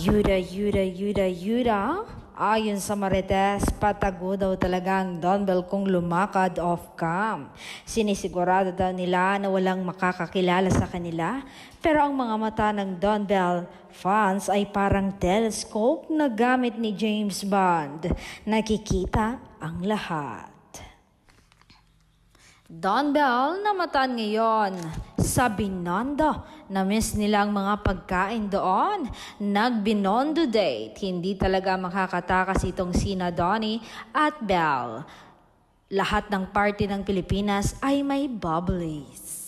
Yuda. Ayon sa Marites, patago daw talagang dumbbell kung lumakad off-cam. Sinisigurado daw nila na walang makakakilala sa kanila, pero ang mga mata ng dumbbell fans ay parang telescope na gamit ni James Bond. Nakikita ang lahat. Dumbbell namatan ngayon sa Binondo. Na-miss nilang mga pagkain doon. Nag-Binondo date. Hindi talaga makakatakas itong sina Donnie at Belle. Lahat ng party ng Pilipinas ay may bubblies.